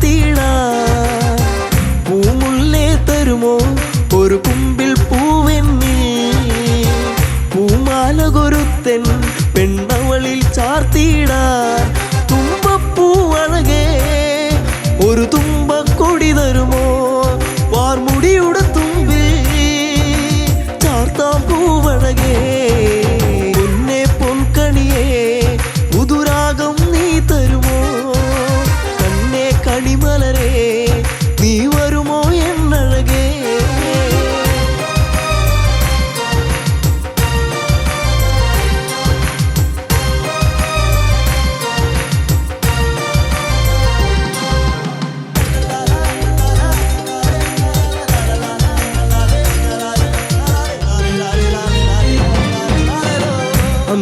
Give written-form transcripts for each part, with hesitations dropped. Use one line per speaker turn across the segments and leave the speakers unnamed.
ചാർത്തിടാ പൂമുല്ലേ തരുമോ ഒരു കുമ്പിൽ പൂവെന്നിൽ പൂമാല കൊരുത്തൻ പെണ്ണവളിൽ ചാർത്തിടാ തുമ്പപ്പൂവഴകേ ഒരു തുമ്പക്കൊടി തരുമോ വാർമുടിയുടെ തുമ്പിൽ ചാർത്താം പൂവഴകേ പൊന്നെ പൊൻകണിയേ പുതുരാഗം നീ തരുമോ കണ്ണേ കണിമലരേ നീ വരുമോ എന്നഴകേ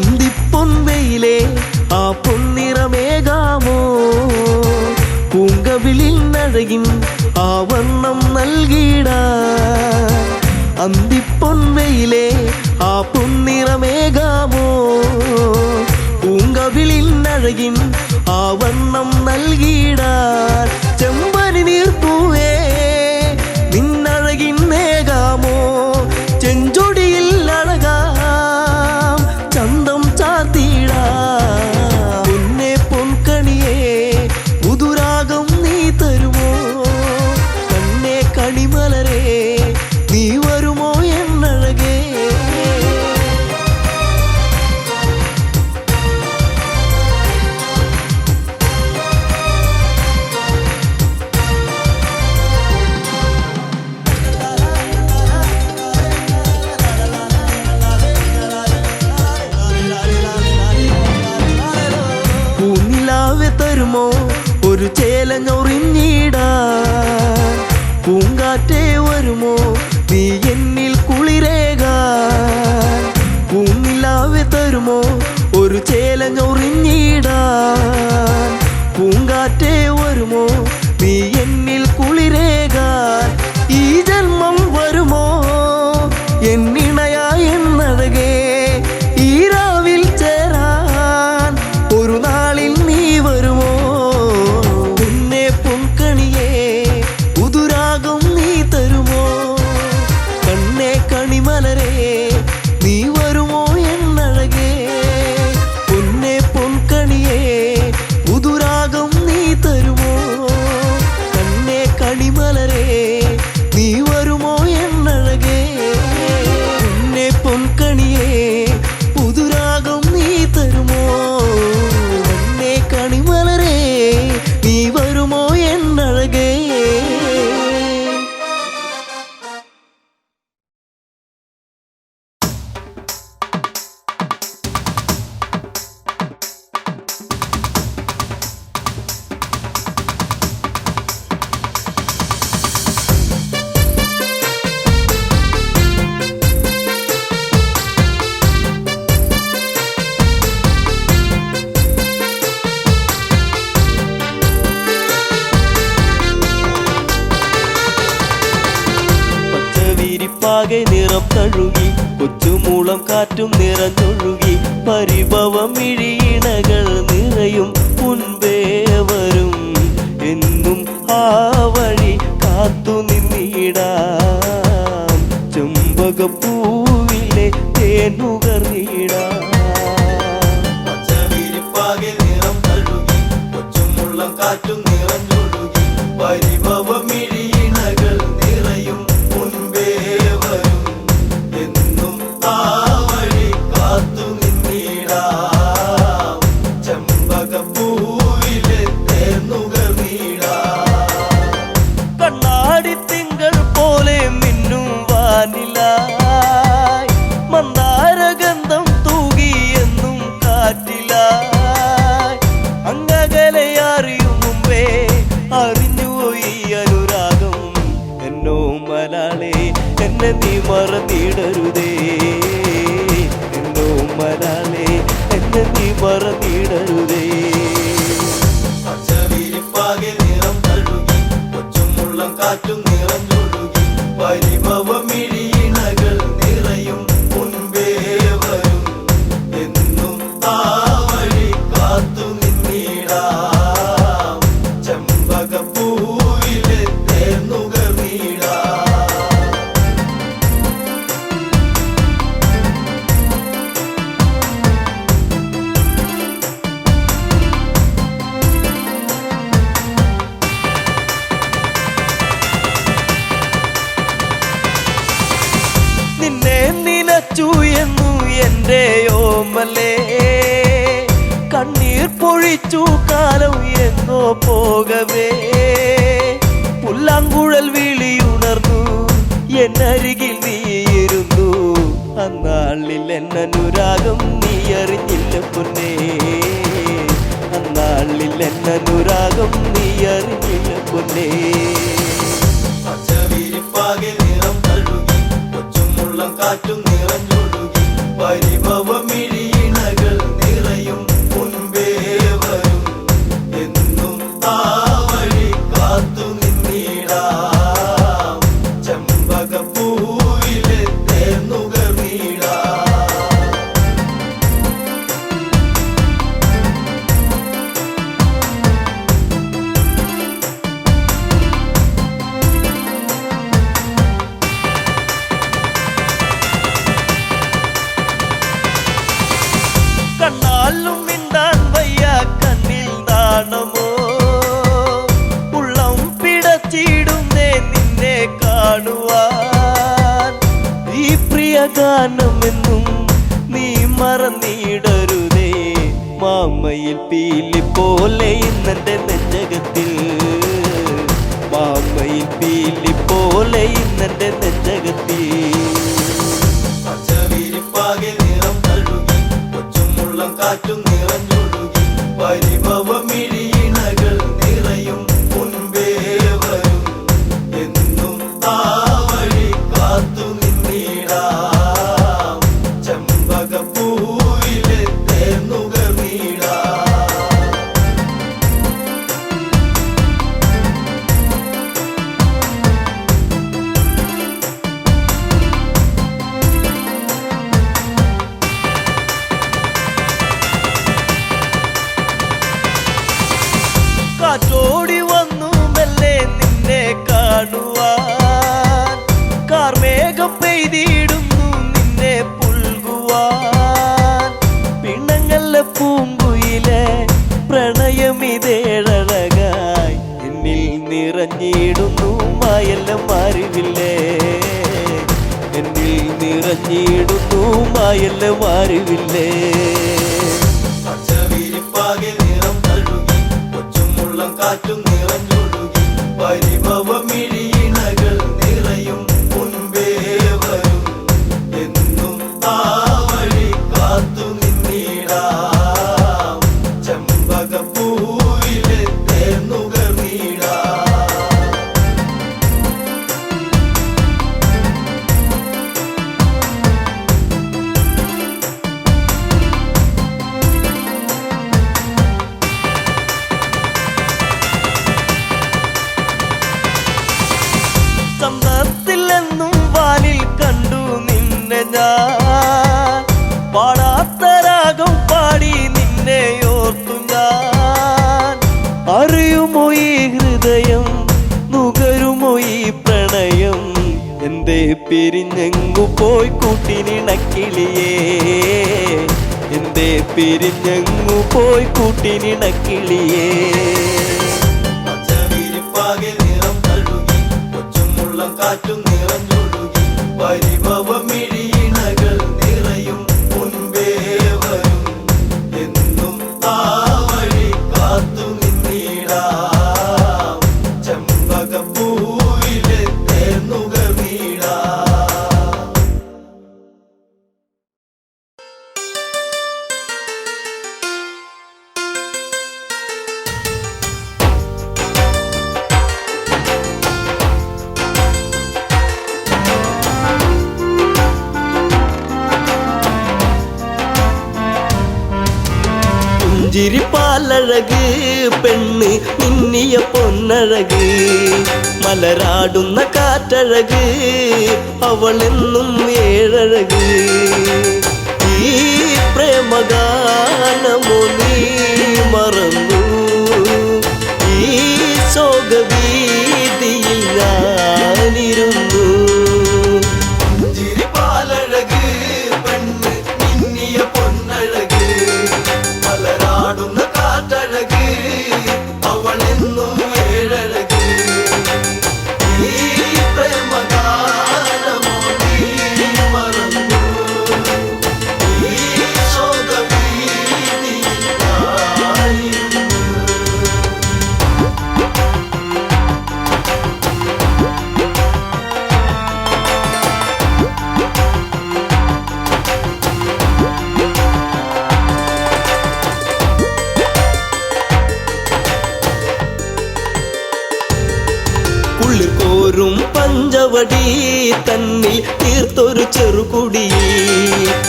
അന്തിപ്പൊൻവെയിലേ ആ പൊന്നിറമേകാമോ പൂങ്കവിളിൽ നഴകിൻ ആ വർണ്ണം നൽകിടാ അന്തിപ്പൊൻവെയിലേ ആ പൊന്നിറമേകാമോ പൂങ്കവിളിൽ നഴകിൻ ആ വർണ്ണം നൽകിടാ ചെമ്പനി നീർപ്പൂവേ നിന്നഴകിൻ നേകാമോ ചെഞ്ചൊടിയിൽ അഴകാം ചന്തം ചാർത്തിടാ പൊന്നെ പൊൻകണിയേ പുതുരാഗം നീ തരുമോ കണ്ണേ കണിമലരേ നീ വരുമോ എന്നഴകേ പൂനിലാവെ തരുമോ ഒരു ചേലഞ്ഞൊറിഞ്ഞിടാ പൂങ്കാറ്റേ വരുമോ നീ എന്നിൽ കുളിരേകാൻ പൂനിലാവെ തരുമോ ഒരു ചേലഞ്ഞൊറിഞ്ഞിടാൻ പൂങ്കാറ്റേ വരുമോ നീ എന്നിൽ കുളിരേകാൻ ഈ ജന്മം വരുമോ എന്നിണയാ എന്നഴകേ ഈ രാവിൽ ചേരാൻ ഒരു നാളിൽ നീ വരുമോ പൊന്നെ പൊൻകണിയേ പുതുരാഗം നീ തരുമോ കണ്ണേ കണിമലരേ നീ വരുമോ എന്നഴകേ പൊന്നെ പൊൻകണിയേ പുതുരാഗം നീ തരുമോ കണ്ണേ കണിമലരേ നീ വരുമോ എന്നഴകേ പൊന്നെ പൊൻകണിയേ പുതുരാഗം നീ തരുമോ കണ്ണേ കണിമലരേ നീ വരുമോ എന്നഴകേ പച്ചവിരിപ്പാകെ നിറം തഴുകി കൊച്ചുമൂളം കാറ്റും നിറഞ്ഞൊഴുകി പരിഭവം ഇഴിയിണകൾ നിറയും മുൻപേ വരും എന്നും ആ വഴി കാത്തു നിന്നിടാം ചെമ്പകപ്പൂവിലെ തേനുകർന്നിടാം
പച്ചവിരിപ്പാകെ നിറം തഴുകി കൊച്ചുമുള്ളം കാറ്റും നിറഞ്ഞൊഴുകി പരിഭവം ഇഴിയിണകൾ നിറയും മുൻപേ വരും എന്നും ആ വഴി കാത്തു നിന്നിടാം ചെമ്പകപ്പൂവിലെ തേനുകർന്നിടാം
കണ്ണാടി തിങ്കൾ പോലെ മിന്നും വാനില എൻ്റെ ഓമലേ കണ്ണീർ പൊഴിച്ചു കാലം എങ്ങോ പോകവേ പുല്ലാങ്കുഴൽ വിളിയുണർന്നു എന്നരികിൽ നീയിരുന്നു അന്നാളിൽ എന്നനുരാഗം നീ അറിഞ്ഞില്ല പൊന്നേ അന്നാളിൽ എന്നനുരാഗം നീ അറിഞ്ഞില്ല പൊന്നേ
പച്ചവിരിപ്പാകെ നിറം തഴുകി കൊച്ചുമുള്ളം കാറ്റും നിറഞ്ഞൊഴുകി പരിഭവമിഴിയിണകൾ നിറയും മുൻപേ വരും എന്നും ആ വഴി കാത്തു നിന്നിടാം ചെമ്പകപ്പൂവിലെ തേന്നുകർന്നിടാം
കണ്ണാലും മിണ്ടാൻ വയ്യ കണ്ണിൽ നാണമോ ഉള്ളം പിടച്ചിടുന്നേ നിന്നെ കാണുവാൻ ഈ പ്രിയ ഗാനമെന്നും നീ മറന്നിടരുതേ മാമയിൽ പീലി പോലെ ഇന്നെന്റെ നെഞ്ചകത്തിൽ മാമയിൽ പീലി പോലെ ഇന്നെന്റെ നെഞ്ചകത്തിൽ
പച്ചവിരിപ്പാകെ നിറം തഴുകി കൊച്ചുമുള്ളം കാറ്റും നിറഞ്ഞൊഴുകി പരിഭവമിഴിയിണകൾ നിറയും മുൻപേ വരും എന്നും ആ വഴി കാത്തു നിന്നിടാം ചെമ്പകപ്പൂവിലെ തേന്നുകർന്നിടാം
കാറ്റോടി വന്നു മെല്ലെ നിന്നെ കാണുവാൻ കാർമേഘം പെയ്തിടുന്നു നിന്നെ പുൽകുവാൻ പിണങ്ങല്ല പൂങ്കുയിലെ പ്രണയമിതേഴഴകായി എന്നിൽ നിറഞ്ഞിടുന്നു മായെല്ലാം അറിവില്ലേ എന്നിൽ നിറഞ്ഞിടുന്നു മായെല്ലാം അറിവില്ലേ
പച്ചവിരിപ്പാകെ നിറം തഴുകി കൊച്ചുമുള്ളം കാറ്റും നിറഞ്ഞൊഴുകി പരിഭവമിഴിയിണകൾ നിറയും മുൻപേ വരും എന്നും ആ വഴി കാത്തു നിന്നിടാം ചെമ്പകപ്പൂവിലെ തേന്നുകർന്നിടാം
ചന്തത്തിലെന്നും വാനിൽ കണ്ടു നിന്നെ ഞാൻ പാടാത്ത രാഗം പാടി നിന്നെ ഓർത്തു ഞാൻ അറിയുമോ ഈ ഹൃദയം നുകരുമോ ഈ പ്രണയം എന്തേ പിരിഞ്ഞെങ്ങു പോയി കൂട്ടിനിണക്കിളിയേ എന്തേ പിരിഞ്ഞെങ്ങു പോയി കൂട്ടിനിണക്കിളിയേ
പച്ചവിരിപ്പാകെ നിറം തഴുകി കൊച്ചുമുള്ളം കാറ്റും നിറഞ്ഞൊഴുകി പരിഭവമിഴിയിണകൾ നിറയും മുൻപേ വരും എന്നും ആ വഴി കാത്തു നിന്നിടാം ചെമ്പകപ്പൂവിലെ തേന്നുകർന്നിടാം
പുഞ്ചിരിപ്പാലഴക് പെണ്ണ് മിന്നിയ പൊന്നഴക് മലരാടുന്ന കാറ്റഴക് അവളെന്നും ഏഴഴക് ഈ പ്രേമഗാനമോ നീ മറന്നു ഈ ശോകവീതിയിൽ ഞാനിരുന്നു
ചിരിപ്പാലഴക് പെണ്ണ് മിന്നിയ പൊന്നഴക് മലരാടുന്ന കാറ്റഴക് അവളെന്നും ഏഴഴക് ഈ പ്രേമഗാനമോ നീ മറന്നു
പൂങ്കവടി തന്നിൽ തീർത്തൊരു ചെറുകുടി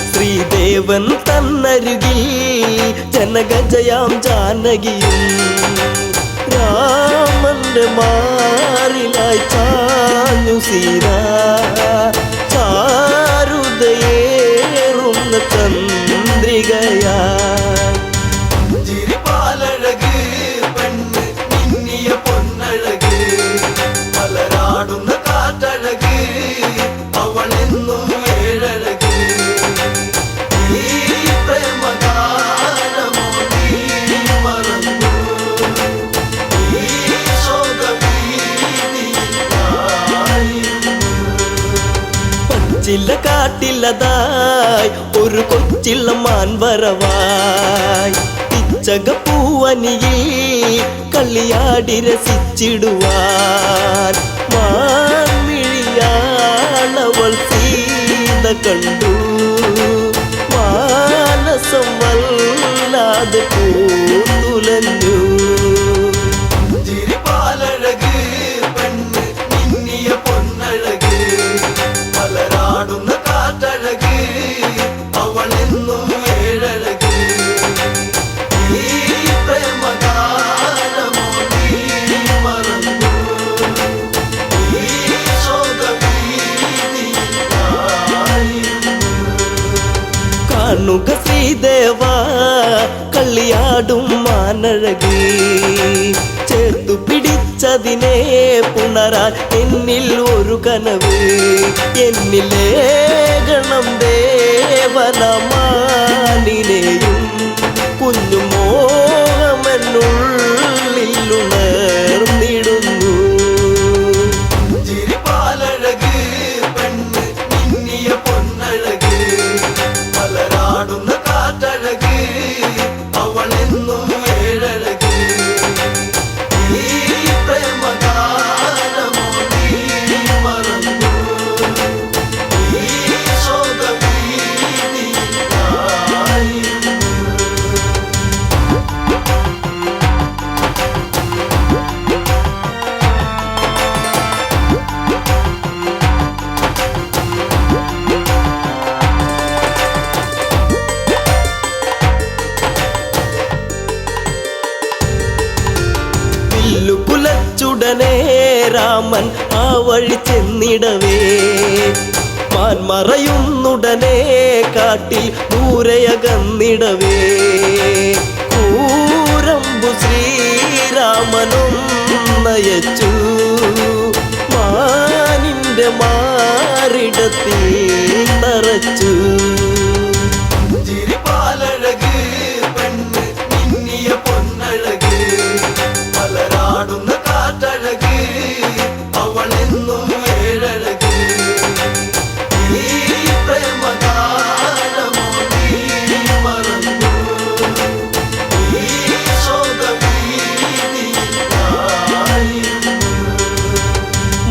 ശ്രീദേവൻ തന്നരുകിൽ ജനകജയാം ജാനകിയും രാമന്റെ മാറിലായി ചാഞ്ഞു സീത ചാരുതയേറുന്ന ചന്ദ്രികയാ
ചിരിപ്പാലഴക് പെണ്ണ് മിന്നിയ പൊന്നഴക് മലരാടുന്ന കാറ്റഴക് അവളെന്നും ഏഴഴക് ഈ പ്രേമഗാനമോ നീ മറന്നു ഈ ശോകഭീതിയായിരുന്നു
പച്ചില കാട്ടിലതായി ഒരു കൊച്ചില്ല മാൻവരവായി പിച്ചകപ്പൂവനിയിൽ കളിയാടി രസിച്ചിടുവാൻ മാൻമിഴിയാണവൾ സീത കണ്ടു മാനസം വല്ലാതെ പൂത്തുലഞ്ഞു
ചിരിപ്പാലഴക് പെണ്ണ് മിന്നിയ പൊന്നഴക് മലരാടുന്ന കാറ്റഴക് അവളെന്നും ഏഴഴക് ഈ പ്രേമഗാനമോ നീ മറന്നു ഈ ശോകഭീതിയായിരുന്നു
കാണുക ശ്രീദേവ കളിയാടും മാനഴകി ചേർത്തു പിടിച്ചതിനെ പുണരാൻ എന്നിൽ ഒരു കനവ് എന്നിലേ ഗണം ദേവനമാനിനെയും കുഞ്ഞു മോഹമെന്നുള്ളിലുണർന്നിടുന്നു
ചിരിപ്പാലഴക് പെണ്ണ് മിന്നിയ പൊന്നഴക് മലരാടുന്ന കാറ്റഴക് അവളെന്നും ഏഴഴക് ഈ പ്രേമഗാനമോ നീ മറന്നു ഈ ശോകഭീതിയായിരുന്നു
പുലച്ചുടനെ രാമൻ ആ വഴി ചെന്നിടവേ മാൻമറയുന്നുടനെ കാട്ടിൽ ദൂരയകന്നിടവേ കൂരമ്പു ശ്രീരാമനും നയച്ചു മാനിന്റെ മാറിടത്തിൽ തറച്ചു
ചിരിപ്പാലഴക് പെണ്ണ് മിന്നിയ പൊന്നഴക് മലരാടുന്ന കാറ്റഴക് അവളെന്നും ഏഴഴക് ഈ പ്രേമഗാനമോ നീ മറന്നു ഈ ശോകഭീതിയായിരുന്നു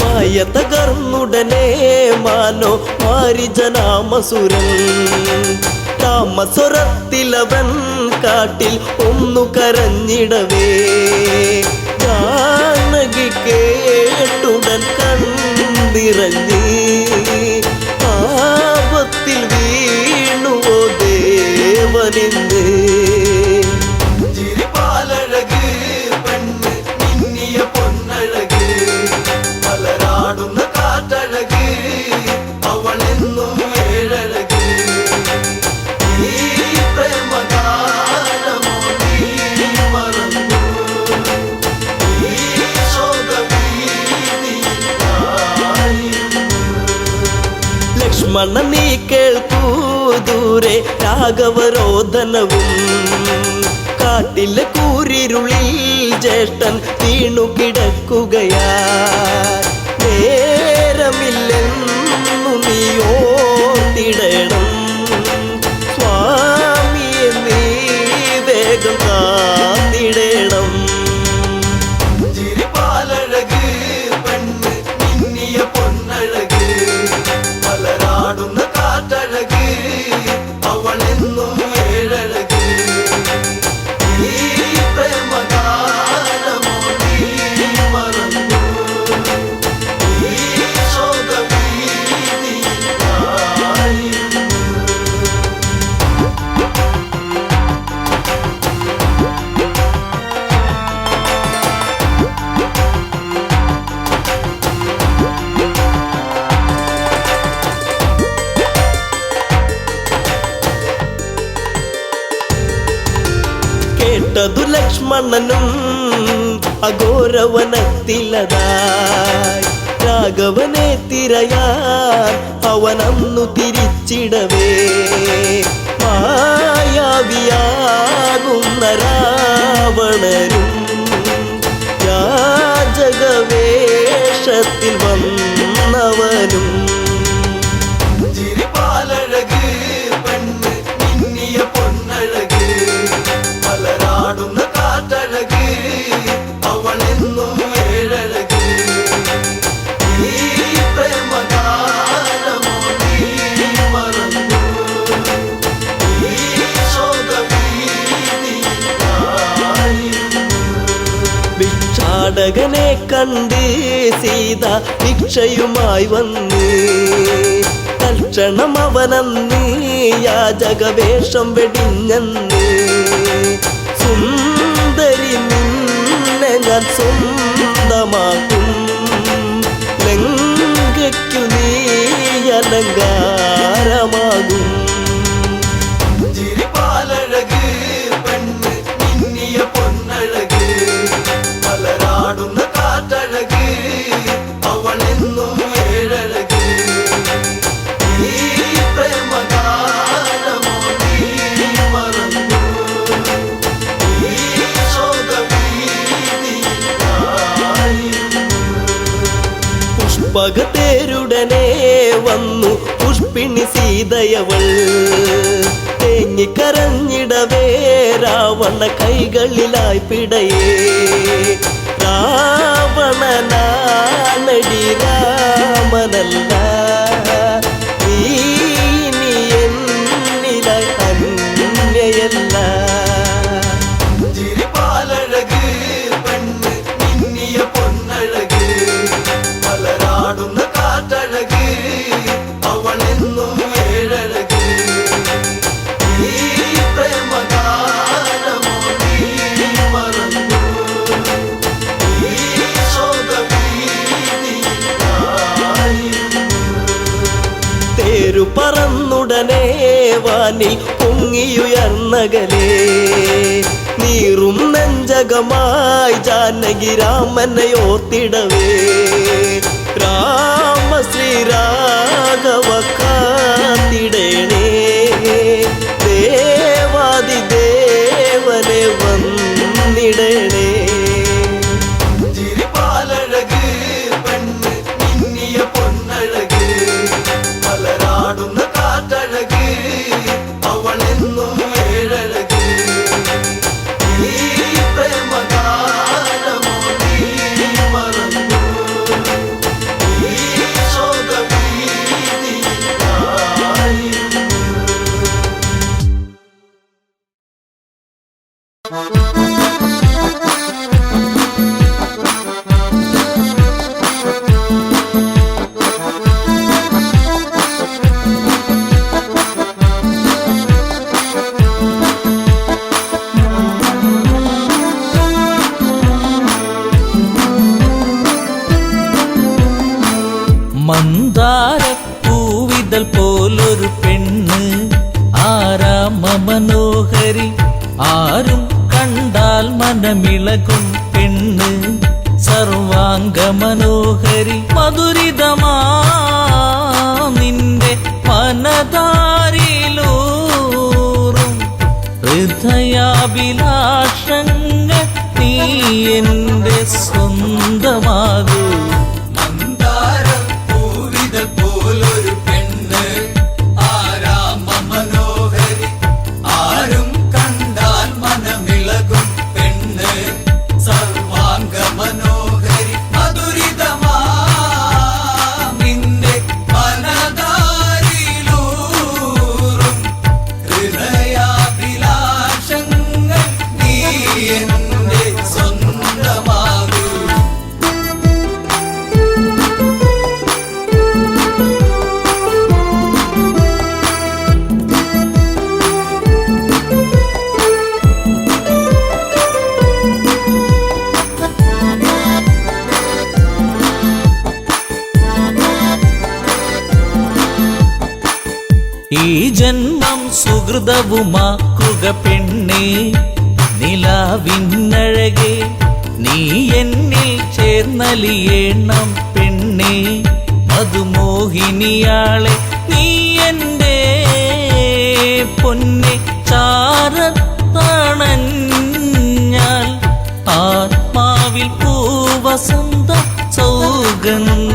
മായ തകർന്നുടനെ മാനോ മാരിജനാമസുരൻ താമസുരത്തിലവൻ കാട്ടിൽ ഒന്നു കരഞ്ഞിടവേ ജാനകി കേട്ടുടൻ കണ്ടിറങ്ങി ആപത്തിൽ വീണുവോ ദേവനിന്ന്
ചിരിപ്പാലഴക് പെണ്ണ് മിന്നിയ പൊന്നഴക് മലരാടുന്ന കാറ്റഴക് അവളെന്നും ഏഴഴക് ഈ പ്രേമഗാനമോ നീ മറന്നു ഈ ശോകഭീതിയായിരുന്നു
ലക്ഷ്മണ നീ കേൾക്കൂ ദൂരെ രാഘവരോധനവും കാട്ടിലെ കൂരിരുളിൽ ജ്യേഷ്ഠൻ വീണു കിടക്കുകയാ നേരമില്ലെന്നു നീ ഓർത്തിടണം സ്വാമിയെ നീ വേഗം കാത്തിടണം
ചിരിപ്പാലഴക് പെണ്ണ് മിന്നിയ പൊന്നഴക് മലരാടുന്ന കാറ്റഴക് അവളെന്നും ഏഴഴക് ഈ പ്രേമഗാനമോ നീ മറന്നു ഈ ശോക
കേട്ടതു ലക്ഷ്മണനും അഘോരവനത്തിലതായി രാഘവനെ തിരയാൻ അവനന്നു തിരിച്ചിടവേ മായാവിയാകുന്ന രാവണനും യാചകവേഷത്തിൽ വന്നവനും
ചിരിപാലഴക് പെണ്ണ് മിന്നിയ പൊന്നഴക് മലരാടുന്ന കാറ്റഴക് അവളെന്നും ഏഴഴക് ഈ പ്രേമഗാനമോ നീ മറന്നു ഈ ശോകവീതിയിലായിരുന്നു
ഭിക്ഷാടകനെ കണ്ട് സീത ഭിക്ഷയുമായി വന്ന് തൽക്ഷണം അവനന്ന് യാചകവേഷം വെടിഞ്ഞന്ന് സുന്ദരി നിന്നെ ഞാൻ സ്വന്തമാക്കും ലങ്കയ്ക്കു നീ അലങ്കാരമാകും
ചിരിപാലഴക് പെണ്ണ് മിന്നിയ പൊന്നഴക് മലരാടുന്ന കാറ്റഴക് അവളെന്നും ഏഴഴക് ഈ പ്രേമഗാനമോ നീ മറന്നു ഈ ശോകവീതിയിലായിരുന്നു
പുഷ്പകത്തേരുടനെ വന്നു പുഷ്പിണി സീതയവൾ തേങ്ങിക്കരഞ്ഞിടവേ രാവണ കൈകളിലായി പിടയേ രാവണനാണടി രാമനല്ല നീ ഇനി എന്നിലായി അന്യയല്ല
ചിരിപാലഴക് പെണ്ണ് മിന്നിയ പൊന്നഴക് മലരാടുന്ന കാറ്റഴക് അവളെന്നും ഏഴഴക് ഈ പ്രേമഗാനമോ നീ മറന്നു ഈ ശോകവീതിയിലായിരുന്നു
തേരു പറന്നുടനെ വാനിൽ പൊങ്ങിയുയർന്നകലേ നീറും നെഞ്ചകമായി ജാനകി രാമനെ ഓർത്തിടവേ രാമ ശ്രീരാഘവ കാത്തിടേണേ ദേവാദിദേവനെ വന്നിടണേ
ചിരിപാലഴക് പെണ്ണ് മിന്നിയ പൊന്നഴക് മലരാടുന്ന കാറ്റഴക് അവളെന്നും ഏഴഴക് ഈ പ്രേമഗാനമോ നീ മറന്നു ഈ ശോകവീതിയിലായിരുന്നു
മന്ദാരപ്പൂവിതൽ പോലൊരു പെണ്ണ് ആരാമ മനോഹരി ആരും കണ്ടാൽ മനമിളകും പെണ്ണ് സർവാംഗ മനോഹരി മധുരിതമാ നിന്റെ മനതാരിലൂറും ഹൃദയാഭിലാഷങ്ങൾ നീ എന്റെ സ്വന്തമാകൂ
പോലൊരു പെണ്ണ് ആരാമ മനോഹരി ആരും കണ്ടാൽ മനമിളകും പെണ്ണ് സർവാംഗ മനോഹരി മധുരിതമാ നിന്റെ മനതാരിലൂറും ഹൃദയാഭിലാഷങ്ങൾ നീ എന്റെ സ്വന്തമാകൂ
ഈ ജന്മം സുഹൃതവുമാക്കുക പെണ്ണേ നിലാവിന്നഴകെ നീ എന്നിൽ ചേർന്നലിയേണം പെണ്ണേ, മധുമോഹിനിയാളെ നീ എൻ്റെ പൊന്നെ, ചാരത്തണഞ്ഞാൽ ആത്മാവിൽ പൂവസന്ത സൗഗന്ധമായിടും.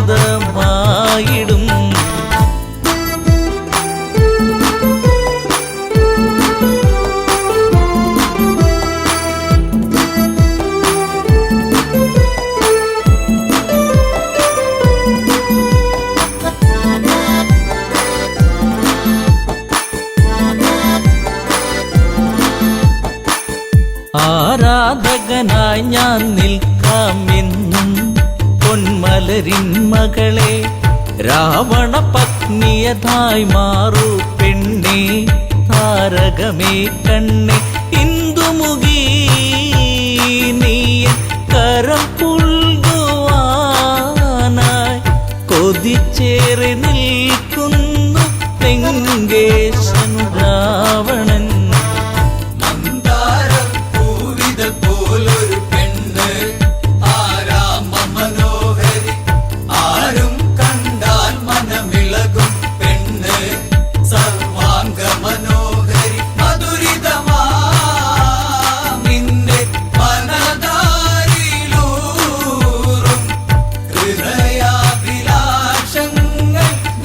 ആരാധകനായി ഞാൻ നിൽക്കാമെന്നും പൊന്മലരിൻ മകളെ, രാവണ പത്നിയതായി മാറൂ പെണ്ണേ, താരകമേ കണ്ണേ, ഇന്ദുമുഖി നീയ കരം പുൽകുവാനായി കൊതിച്ചേറി നിൽക്കുന്നു ലങ്കേശൻ രാവണൻ.
പോലൊരു പെണ്ണ് ആരാമ മനോഹരി, ആരും കണ്ടാൽ മനമിളകും പെണ്ണ്, സർവാംഗ മനോഹരി, മധുരിതമാ നിന്റെ മനതാരിലൂറും ഹൃദയാഭിലാഷങ്ങൾ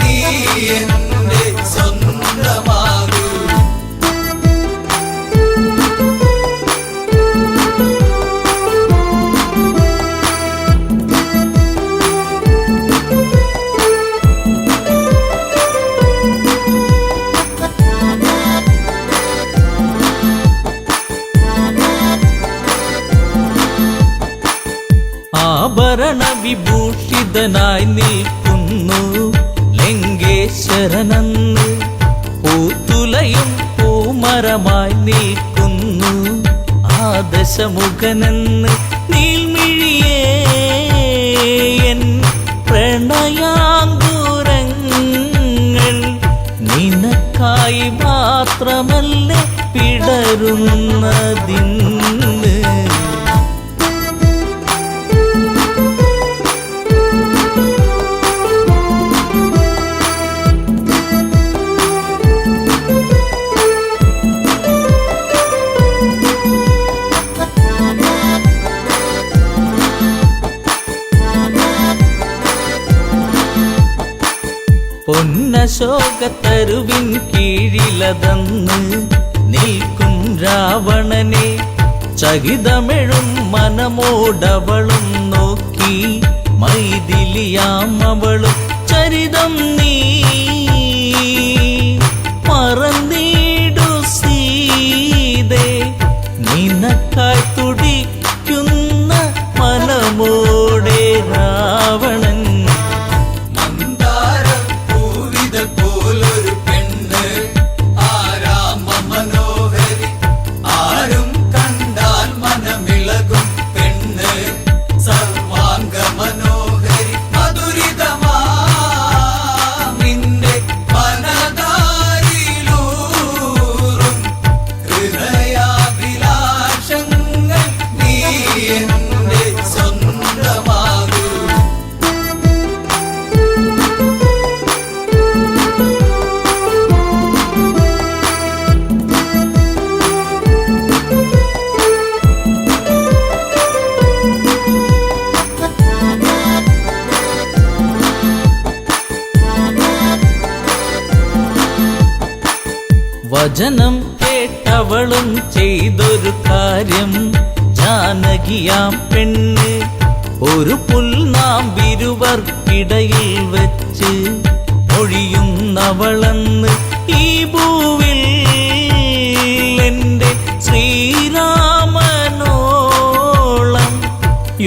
നീ എന്റെ സ്വന്തമാകൂ.
ആഭരണ വിഭൂഷിതനായി നിൽക്കുന്നു ലങ്കേശ്വരനെന്ന്, പൂത്തുലയും പൂമരമായി നിൽക്കുന്നു ആദശമുഖനെന്ന്. നീൽമിഴിയേ എൻ പ്രണയാങ്കുരങ്ങൾ നിനക്കായി മാത്രമല്ലേ പിടരുന്നതിന്ന്. പൊന്നശോകത്തരുവിൻ കീഴിലതന്ന് നിൽക്കും രാവണനെ, ചകിതമെഴും മനമോടവളും നോക്കി മൈഥിലിയാം അവളും ചരിതം നീ മറന്നിടു സീതേ, നിനക്കായി തുടിക്കുന്ന മനമോടെ രാവണൻ.
പോലൊരു പെണ്ണ് ആരാമ മനോഹരി, ആരും കണ്ടാൽ മനമിളകും പെണ്ണ്, സർവാംഗ മനോഹരി, മധുരിതമാ നിന്റെ മനതാരിലൂറും ഹൃദയാഭിലാഷങ്ങൾ നീ എന്റെ സ്വന്തമാകൂ.
വചനം കേട്ടവളും ചെയ്തൊരു കാര്യം, ജാനകിയാം പെണ്ണ് ഒരു പുൽനാമ്പിരുവർക്കിടയിൽ വെച്ച് ഒഴിയുന്നവളെന്ന്. ഈ ഭൂവിൽ എൻ്റെ ശ്രീരാമനോളം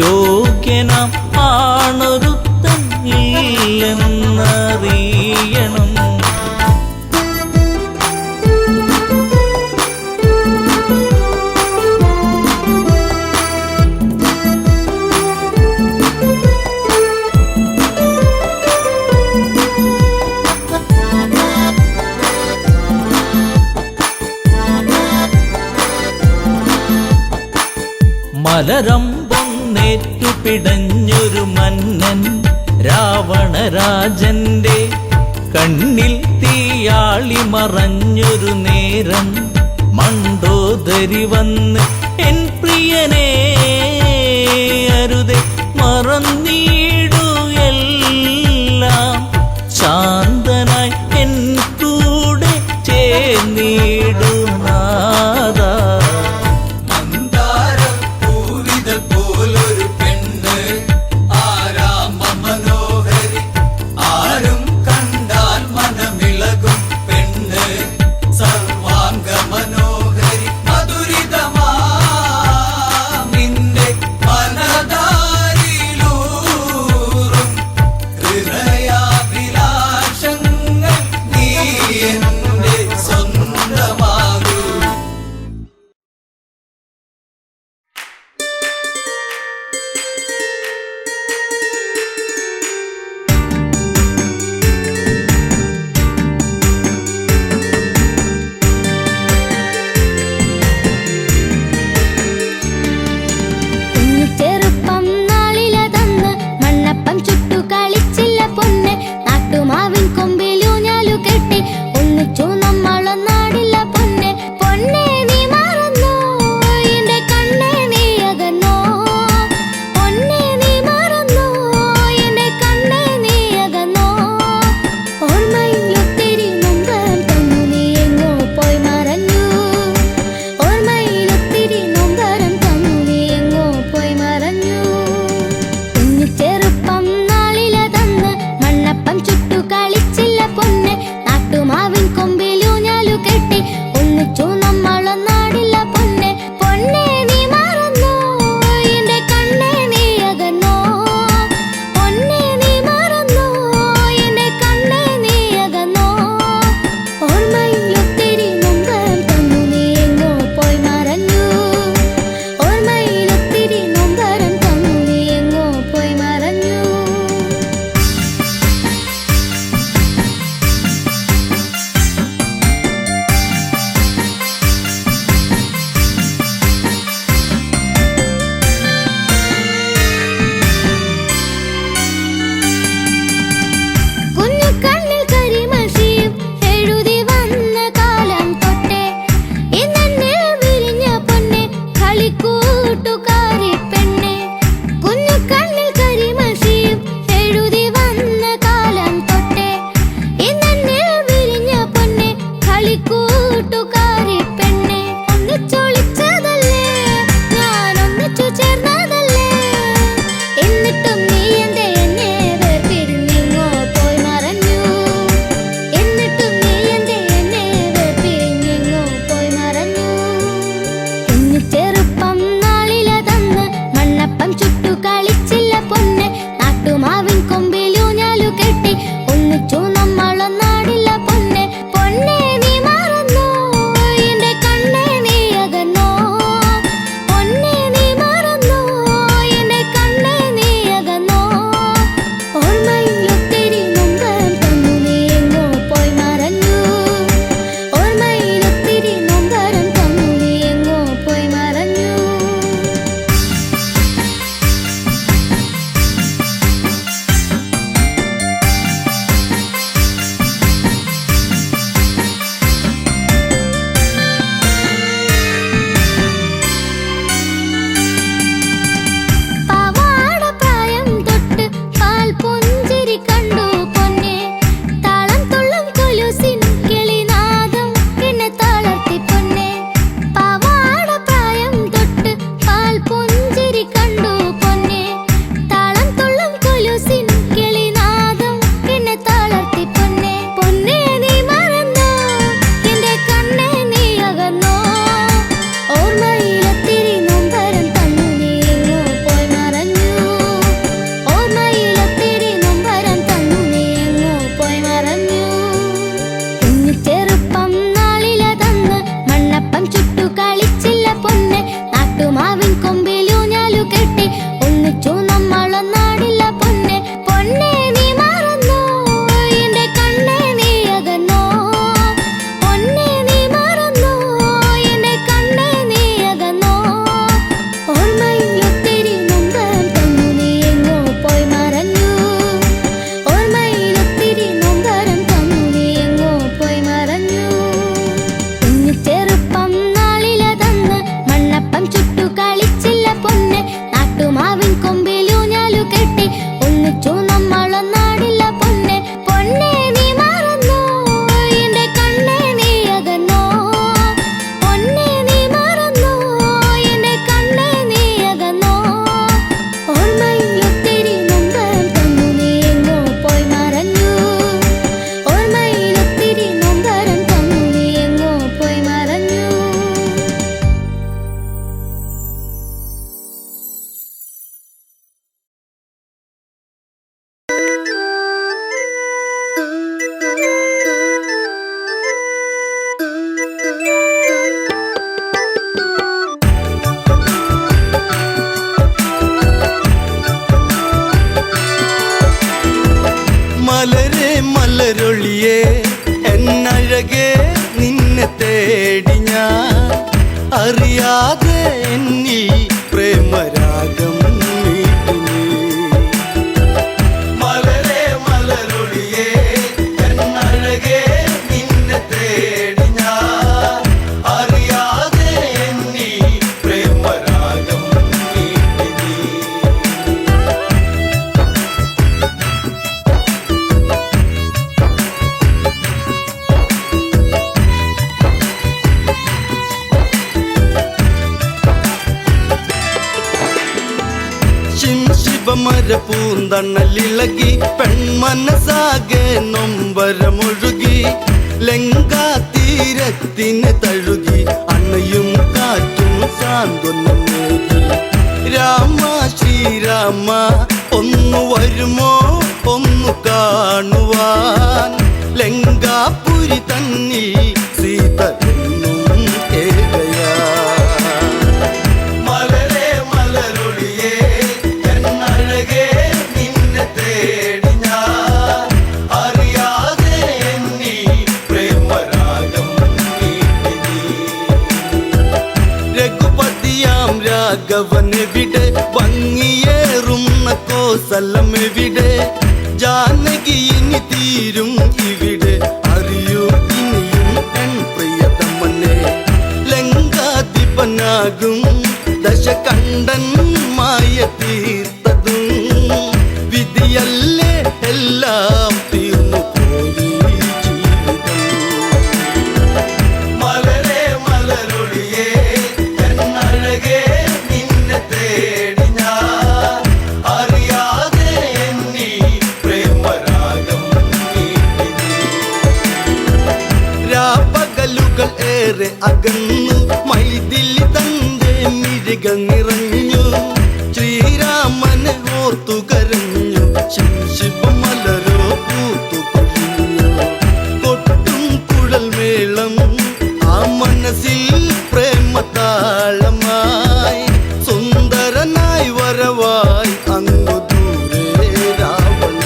യോഗ്യനാം ആണൊരുത്തൻ ഇല്ലെന്നറിയണം. മലരമ്പൊന്നേറ്റു പിടഞ്ഞൊരു മന്നൻ രാവണരാജന്റെ കണ്ണിൽ തീയാളി മറഞ്ഞൊരു നേരം മണ്ടോദരി വന്ന് എൻ പ്രിയനേ അരുതേ മറന്നീടു എല്ലാം ശാന്തനായി എൻ കൂടെ ചേർന്നിടു നാദാ.
മന്ദാരപ്പൂവിതൾ പോലൊരു പെണ്ണ് ആരാമ മനോഹരി ആരും കണ്ടാൽ മനമിളകും പെണ്ണ് സർവാംഗ മനോഹരി മധുരിതമാമിൻ
അറിയാതെ എന്നിൽ പ്രേമരാഗം മീട്ടി നീ.
മലരേ മലരൊളിയേ എന്നഴകേ നിന്നെ തേടി ഞാൻ അറിയാതെ എന്നിൽ പ്രേമരാഗം മീട്ടി നീ.
ശിവമര പൂന്തണലിളകി പെൺമനസാകെ നൊമ്പരമൊഴുകി ലങ്കാതീരത്തിന് തഴുകി അണയും കാറ്റും സാന്ത്വനമേകി. രാമ ശ്രീരാമ ഒന്നു വരുമോ ഒന്നു കാണുവാൻ ലങ്കാപുരി തന്നിൽ സീത എന്നും ഏകയാ.
മലരേ മലരൊളിയേ എന്നഴകേ നിന്നെ തേടി ഞാൻ അറിയാതെ എന്നിൽ പ്രേമരാഗം മീട്ടി നീ.
രഘുപതിയാം രാഘവനെവിടെ ഭംഗിയേറുന്ന കോസലമെവിടെ ജാനകി ഇനി തീരും ഇവിടെ അറിയൂ ഇനിയും എൻ പ്രിയതമനെ. ലങ്കാധിപനാകും ദശകണ്ഠൻ മായ തീർത്തതും വിധിയല്ലേ എല്ലാം തീർന്നു പോയി ജീവിതം.
മലരേ മലരൊളിയേ എന്നഴകേ നിന്നെ തേടി ഞാൻ അറിയാതെ എന്നിൽ പ്രേമരാഗം മീട്ടി നീ.
രാപ്പകലുകൾ ഏറെ അകന്നു മൈഥിലി തന്റെ മിഴിക നിറഞ്ഞു ശ്രീരാമനെ ഓർത്തു കരഞ്ഞു ശിവമലരോ പൂത്തു കൊഴിഞ്ഞു. കൊട്ടും കുഴൽ മേളം ആ മനസ്സിൽ പ്രേമതാളമായി സുന്ദരനായി വരവായി അങ്ങു ദൂരെ രാവണൻ.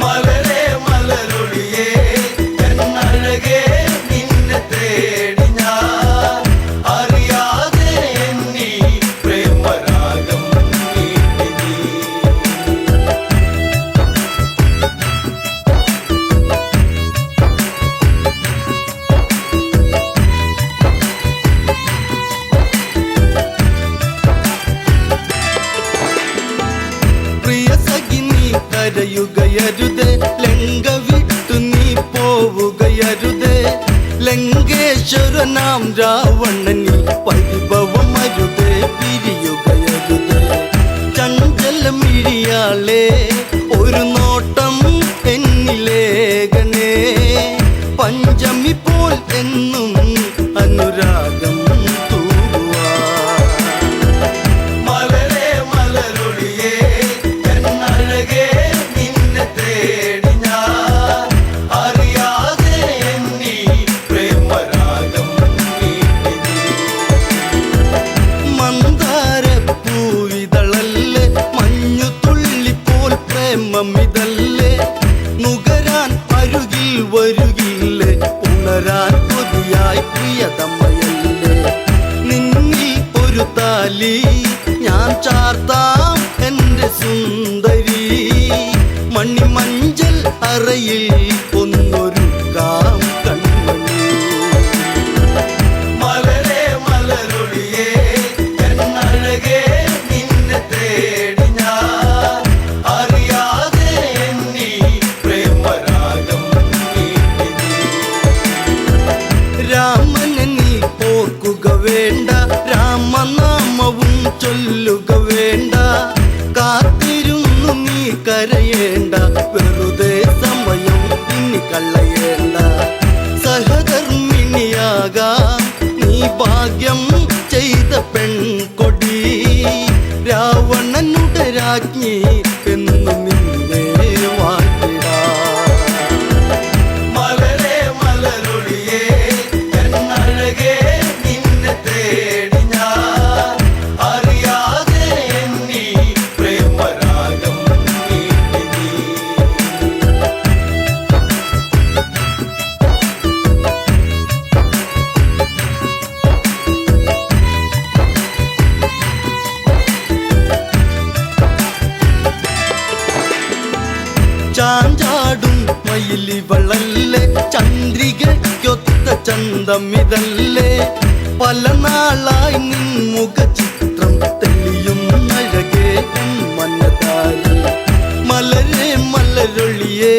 മലരേ മലരൊളിയേ എന്നഴകേ നിന്നെ തേടി ഞാൻ അറിയാതെ എന്നിൽ പ്രേമരാഗം മീട്ടി നീ.
പ്രിയ സഖി നീ കരയുകയരുതേ ലങ്ക വിട്ടു നീ പോവുകയരുതേ ലങ്കേശ്വരനാം രാവണനി പരിഭവമരുതേ പിരിയുകയരുതേ. ചഞ്ചലമിഴിയാളെ ഒരു നോട്ടം എന്നിലേകനേ പഞ്ചമി പോൽ എന്നും അനുരാഗം തൂവാൻ.
മലരേ മലരൊളിയേ എന്നഴകേ നിന്നെ തേടി ഞാൻ അറിയാതെ എന്നിൽ പ്രേമരാഗം മീട്ടി നീ.
മന്ദാരപ്പൂവിതളല്ലേ മഞ്ഞു തുള്ളിപ്പോൾ പ്രേമമിതല്ലേ നുകരാൻ അരുകിൽ വരുകില്ലേ ഉണരാൻ കൊതിയായി പ്രിയതമ്മയല്ലേ. നിന്നിൽ ഒരു താലി ഞാൻ ചാർത്താം എൻ്റെ സുന്ദരി മണിമഞ്ചൽ അറയിൽ ഒന്നൊരുക്കാം കൺമണി.
മലരേ മലരൊളിയേ എന്നഴകേ നിന്നെ തേടി ഞാൻ അറിയാതെ എന്നിൽ പ്രേമരാഗം മീട്ടി നീ.
രാമനെ നീ ഓർക്കുക വേണ്ട രാമനാമവും ചൊല്ലുക വേണ്ട കാത്തിരുന്നു നീ കരയേണ്ട വെറുതെ സമയം ഇനി കളയേണ്ട. സഹധർമ്മിണിയാകാം നീ ഭാഗ്യം ചെയ്ത പെൺകൊടി രാവണനുടെ രാജ്ഞി എന്നു നിന്നെ വാഴ്ത്തിടാം.
മലരേ മലരൊളിയേ എന്നഴകേ നിന്നെ തേടി ഞാൻ അറിയാതെ എന്നിൽ പ്രേമരാഗം മീട്ടി നീ.
ബന്ധമിതല്ലേ പല നാളായി നിൻ മുഖചിത്രം തെളിയും അഴകേ മനതാരി മലരെ മലരൊളിയേ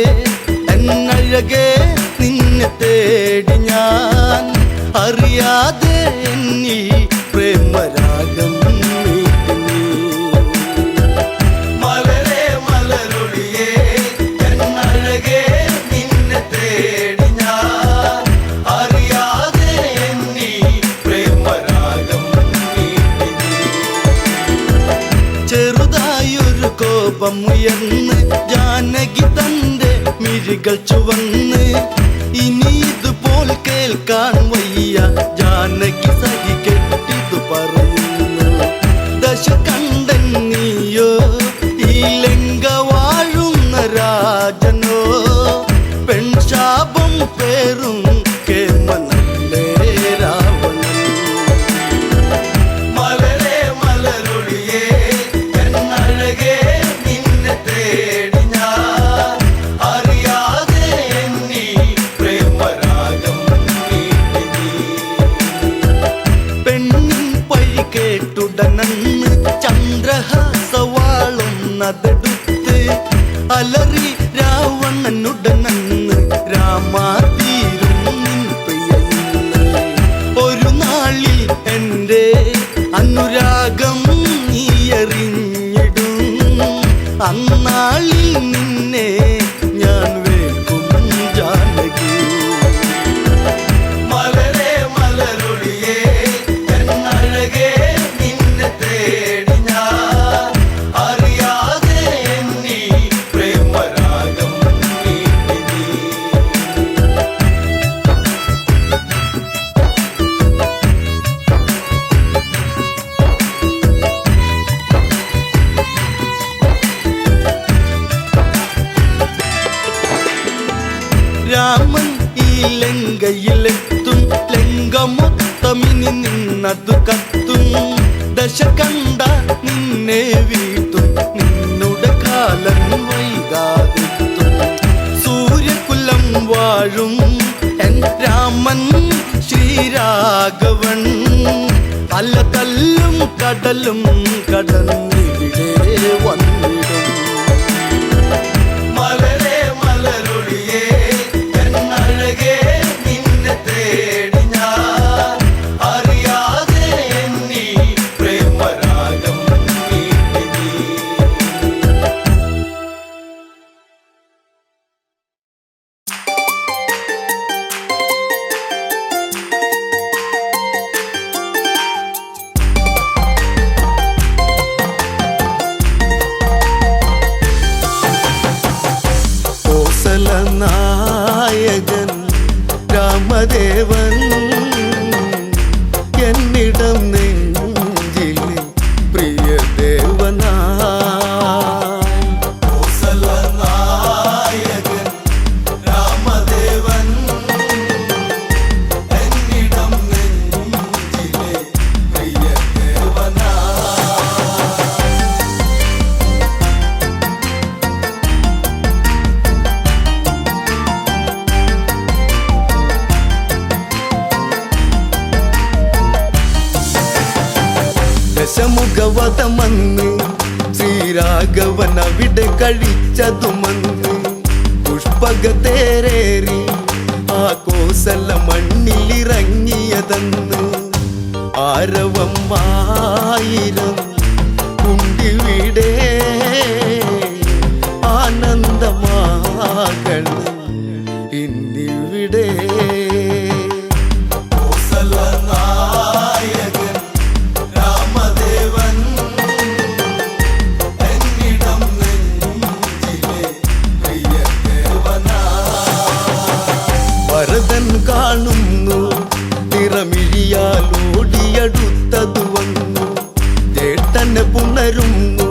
എന്നഴകേ നിന്നെ തേടി ഞാൻ അറിയാതെ എന്നീ പ്രേമരാഗം
മലരെ മലരൊളിയേ എന്നഴകേ നിന്നെ തേടി ഞാൻ അറിയാതെ എന്നീ പ്രേമരാഗം
ചെറുതായൊരു കോപമുയർന്ന് ജാനകി തന്റെ മിഴികൾ ചുവന്ന് ഇനി ഇതുപോൽ കേൾക്കാൻ വയ്യ ജാനകി സഹി കെട്ടിതു പറയുന്നു ദശ കണ്ടൻ നീയോ ഈ ലങ്ക വാഴുന്ന രാജനോ പെൺശാപം പേറും കേമനല്ലേ രാവണൻ
മലരെ മലരൊളിയേ എന്നഴകേ നിന്നെ തേടി ഞാൻ അറിയാതെ എന്നീ പ്രേമരാഗം
പെണ്ണിൻ പഴി കേട്ടുടനന്ന് ചന്ദ്രഹാസവാളും നതെടുത്ത് അലറി രാവണനുടനന്ന് രാമാതീരും നിൻ പ്രിയയിന്ന് ഒരു നാളിൽ എൻ്റെ അനുരാഗം നീ അറിഞ്ഞിടും അന്നാളിൽ നിന്നെ ഞാൻ വേൽക്കും ജാനകി
മലരെ മലരൊളിയേ എന്നഴകേ നിന്നെ തേടി ഞാൻ അറിയാതെ എന്നീ പ്രേമരാഗം
രാമൻ ഈ ലങ്കയിലെത്തും ലങ്ക മൊത്തമിനി നിന്നതു കത്തും ദശ കണ്ട നിന്നെ വീട്ടും നിന്നുടെ കാലം വൈകാതെത്തും സൂര്യകുലം വാഴും എൻ രാമൻ ശ്രീരാഘവൻ അല്ല തല്ലും കടലും കടന്നിവിടെ വന്നിടും
മലരെ മലരൊളിയേ എന്നഴകേ നിന്നെ തേടി ഞാൻ അറിയാതെ എന്നീ പ്രേമരാഗം
നായകൻ രാമദേവൻ എന്നിടം നെഞ്ചിലെ പ്രിയദേവനാ
നായകൻ രാമദേവൻ എന്നിടം നെഞ്ചിലെ പ്രിയദേവനാ
ദശമുഖവതമന്ന് ശ്രീരാഘവൻ അവിടെ കഴിച്ചതുമന്ന് പുഷ്പകതേരേറി ആ കോസല മണ്ണിലിറങ്ങിയതെന്ന് ആരവം ആയിരം കുണ്ടിവിടെ ആനന്ദമാകണം ഇന്നിവിടെ
നായകൻ രാമദേവൻ എന്നിടം നെഞ്ചിലെ പ്രിയദേവനാ
ഭരതൻ കാണുന്നു നിറമിഴിയാലോടിയടുത്തതു വന്നു ചേട്ടനെ പുണരുന്നു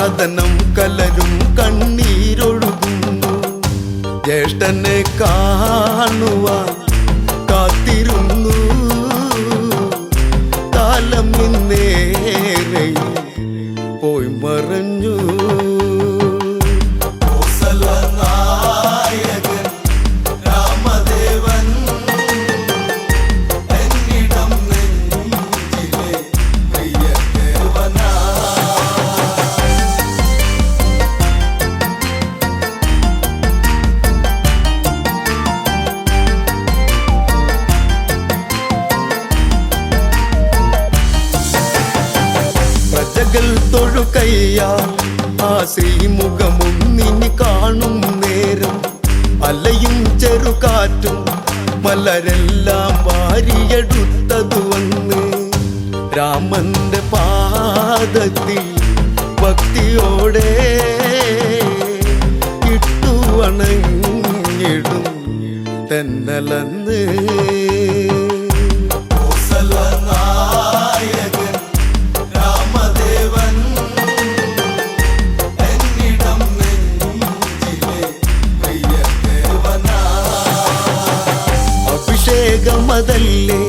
കഥനം കലരും കണ്ണീരൊഴുകുന്നു ജ്യേഷ്ഠനെ കാണുവാൻ കാത്തിരുന്നു കാലം ഇന്നേറെ പോയി മറഞ്ഞു
നായകൻ രാമദേവൻ
കയ്യാൽ ആ ശ്രീമുഖമൊന്നിനി കാണും നേരം അലയും ചെറുകാറ്റും മലരെല്ലാം വാരിയെടുത്തതു വന്ന് രാമന്റെ പാദത്തിൽ ഭക്തിയോടെ ഇട്ടു വണങ്ങിടും തെന്നലന്ന്
നായകൻ രാമദേവൻ എന്നിടം നെഞ്ചിലെ പ്രിയദേവനാ.
അഭിഷേകമതല്ലേ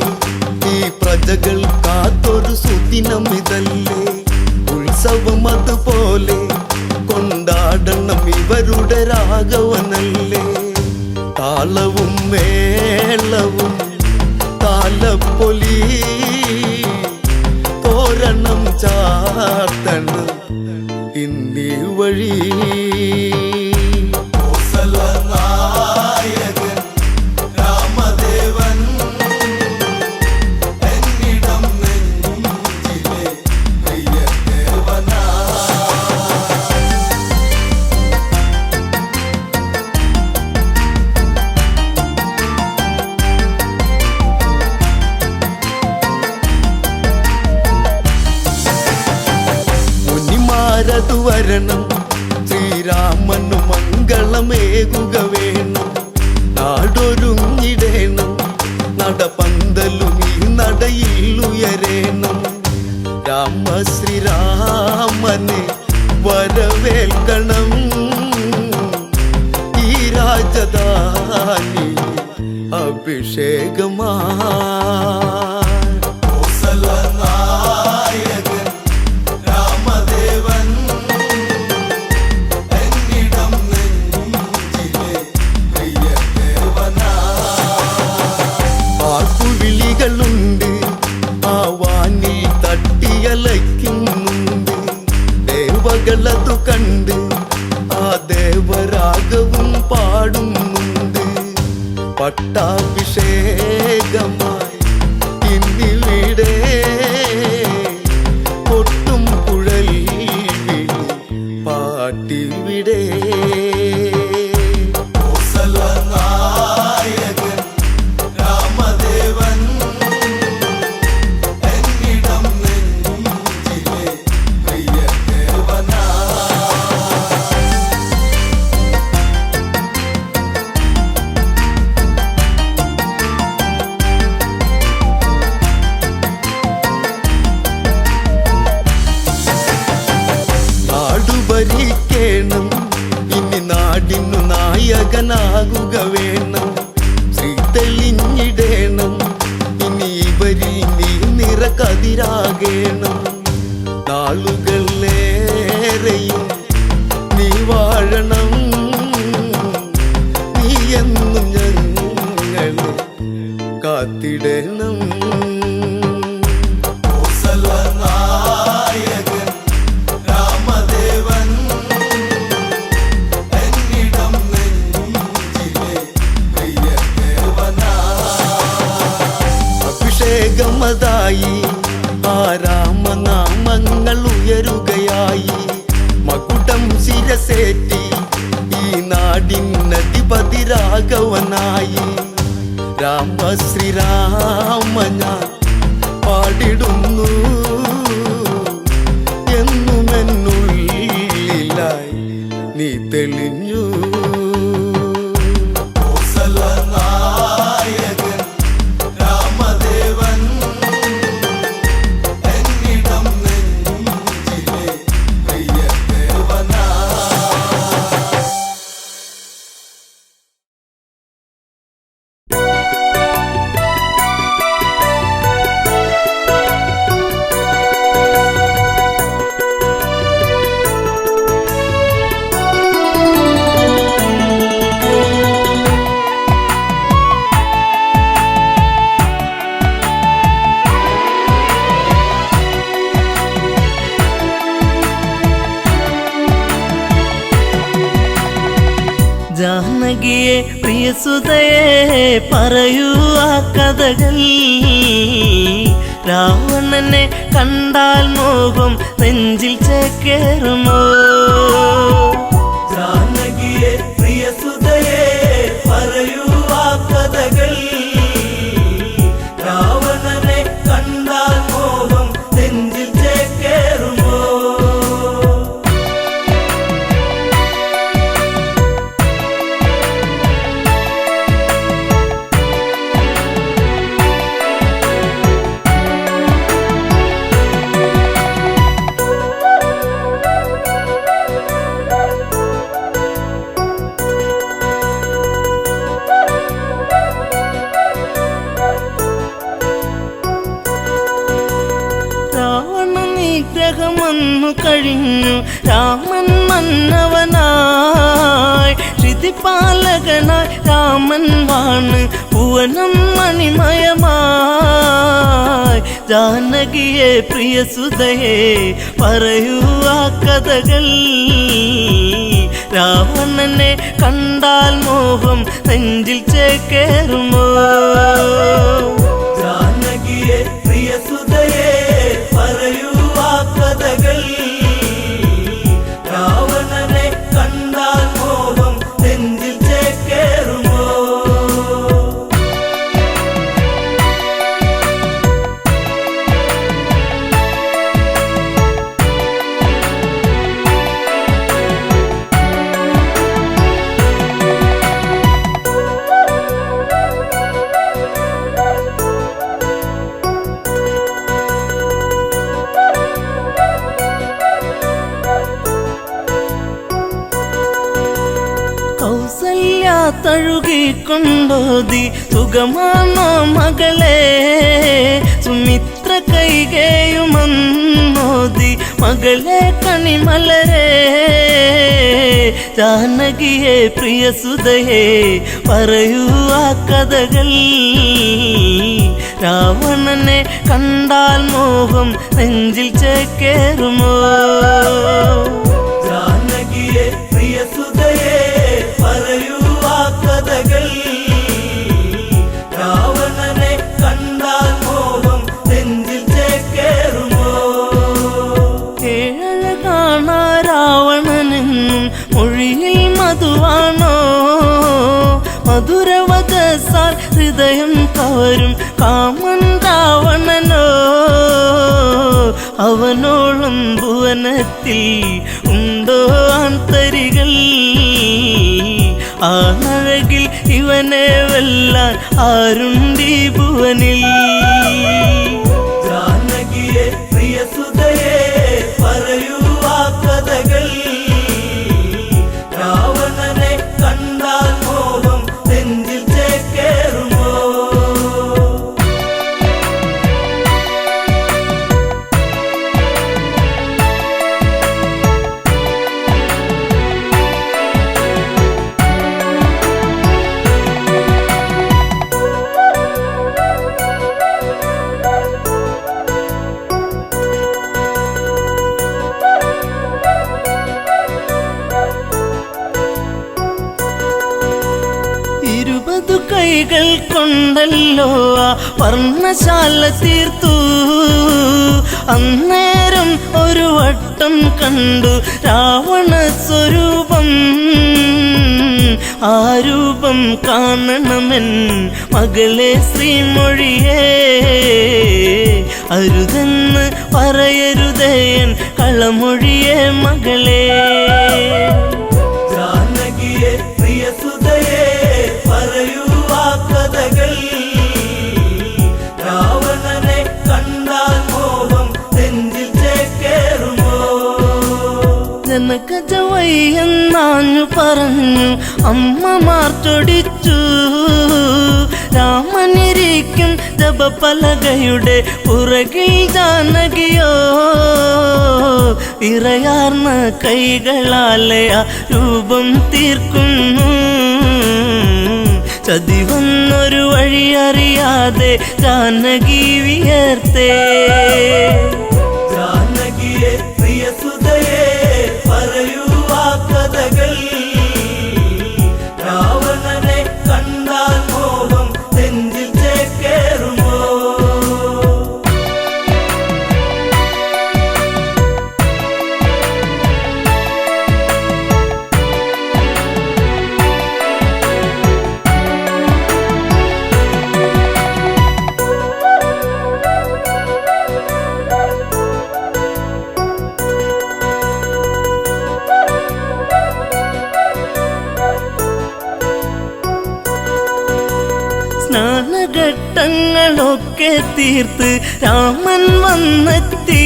ഈ പ്രജകൾ കാത്തൊരു സുദിനം ഇതല്ലേ ഉത്സവം അതുപോലെ കൊണ്ടാടണം ഇവരുടെ രാഘവനല്ലേ താളവും മേളവും താലപ്പൊലി തോരണം ചാർത്തണം ഇന്ത്യ വഴി
നായകൻ രാമദേവൻ എന്നിടം നെഞ്ചിലെ പ്രിയദേവനാ.
മുനിമാരതു വരണം ശ്രീരാമനു മംഗളമേകുക വേണം നാടൊരുങ്ങിടേണം നടപന്തലും ഈ നടയിൽ ഉയരേണം രാമശ്രീരാമനെ വരവേൽക്കണം ഈ രാജധാനി അഭിഷേകമാ
നായകൻ രാമദേവൻ എന്നിടം നെഞ്ചിലെ പ്രിയദേവനാ.
ആർപ്പുവിളികളുണ്ട് ആ വാനിൽ തട്ടിയലയ്ക്കുന്നുണ്ട് ദേവകളതു കണ്ട് ആ ദേവരാഗവും പാടുന്നുണ്ട് പട്ടാഭിഷേകമായി ഇന്നിവിടെ കൊട്ടും കുഴൽ വിളി പാട്ടിവിടെ
നായകൻ രാമദേവൻ എന്നിടം നെഞ്ചിലെ പ്രിയദേവനാ.
ഭരിക്കണം ഇനി നാടിനു നായകനാകുക വേണം ശ്രീ തെളിഞ്ഞിടേണം ഇനി ഇവരിൽ നീ നിറകതിരാകേണം നാളുകളേറെയും നീ വാഴണം നീ എന്നും ഞങ്ങളെ കാത്തിടണം
നായകൻ രാമദേവൻ എന്നിടം നെഞ്ചിലെ പ്രിയദേവനാ.
അഭിഷേകമതായി ആ രാമനാമങ്ങൾ ഉയരുകയായി മകുടം ശിരസേറ്റി ഈ നാടിനധിപതി രാഘവനായി രാമശ്രീരാമ ഞാൻ പാടിടുന്നു എന്നുമെന്നുള്ളിലായി നീ തെളിഞ്ഞു
നായകൻ രാമദേവൻ എന്നിടം നെഞ്ചിലെ പ്രിയദേവനാ.
ജാനകിയെ പ്രിയസുതയെ പറയൂ ആ കഥകൾ രാവണനെ കണ്ടാൽ മോഹം നെഞ്ചിൽ ചേക്കേറുമോ?
ജാനകിയെ പ്രിയ സുതയെ പറയൂ ആ കഥകൾ. രാവണനെ കണ്ടാൽ മോഹം നെഞ്ചിൽ ചേക്കേറുമോ?
നിഗ്രഹമൊന്നു കഴിഞ്ഞു രാമൻ മന്നവനായി, ശ്രുതിപാലകനായി രാമൻ വാണ് ഭുവനം മണിമയമായി. ജാനകിയെ പ്രിയ സുതയെ പറയൂ ആ കഥകൾ. രാവണനെ കണ്ടാൽ മോഹം നെഞ്ചിൽ ചേക്കേറുമോ?
ജാനകിയെ പ്രിയ സുതയെ പറയൂ ആ കഥകൾ. രാവണനെ കണ്ടാൽ മോഹം നെഞ്ചിൽ ചേക്കേറുമോ?
കൗസല്യ തഴുകിക്കൊണ്ടോതി സുഖമാണോ മകളെ? സുമിത്ര കൈകേയുമന്നോതി മകളെ കണിമലരെ. ജാനകിയെ പ്രിയ സുതയെ പറയൂ ആ കഥകൾ. രാവണനെ കണ്ടാൽ മോഹം നെഞ്ചിൽ ചേക്കേറുമോ?
ജാനകിയെ പ്രിയ സുതയെ പറയൂ ആ കഥകൾ. രാവണനെ കണ്ടാൽ മോഹം നെഞ്ചിൽ ചേക്കേറുമോ?
ഏഴഴ കാണാ രാവണനെന്നും മൊഴിയിൽ മധുവാണോ? മധുരവദസാൽ ഹൃദയം കവരും കാമൻ രാവണനോ? അവനോളം ഭുവനത്തിൽ ഉണ്ടോ ആന്തരികൾ? ആണഴകിൽ ഇവനെ വെല്ലാൻ ആരുണ്ടീ ഭുവനിൽ?
ജാനകിയെ പ്രിയ സുതയെ പറയൂ ആ കഥകൾ. രാവണനെ കണ്ടാൽ മോഹം നെഞ്ചിൽ ചേക്കേറുമോ?
കൈകൾ കൊണ്ടല്ലോ ആ വർണ്ണശാല തീർത്തു. അന്നേരം ഒരു വട്ടം കണ്ടു രാവണ സ്വരൂപം. ആ രൂപം കാണണമെൻ മകളെ ശ്രീമൊഴിയേ. അരുതെന്ന് പറയരുതേൻ കളമൊഴിയേ മകളെ.
ജാനകിയെ പ്രിയ സുതയെ പറയൂ ആ കഥകൾ. രാവണനെ കണ്ടാൽ മോഹം നെഞ്ചിൽ ചേക്കേറുമോ?
ജനകജവയ്യെന്നാഞ്ഞു പറഞ്ഞു അമ്മമാർ ചൊടിച്ചു. രാമനിരിക്കും ജപപലകയുടെ പുറകിൽ ജാനകിയോ വിറയാർന്ന കൈകളാലെ ആ രൂപം തീർക്കുന്നു. ചതിവന്നൊരു വഴിയറിയാതെ ജാനകി വിയർത്തേ.
ജാനകിയെ പ്രിയ സുതയെ പറയൂ ആ കഥകൾ. രാവണനെ കണ്ടാൽ മോഹം നെഞ്ചിൽ ചേക്കേറുമോ?
ഘട്ടങ്ങളൊക്കെ തീർത്ത് രാമൻ വന്നെത്തി.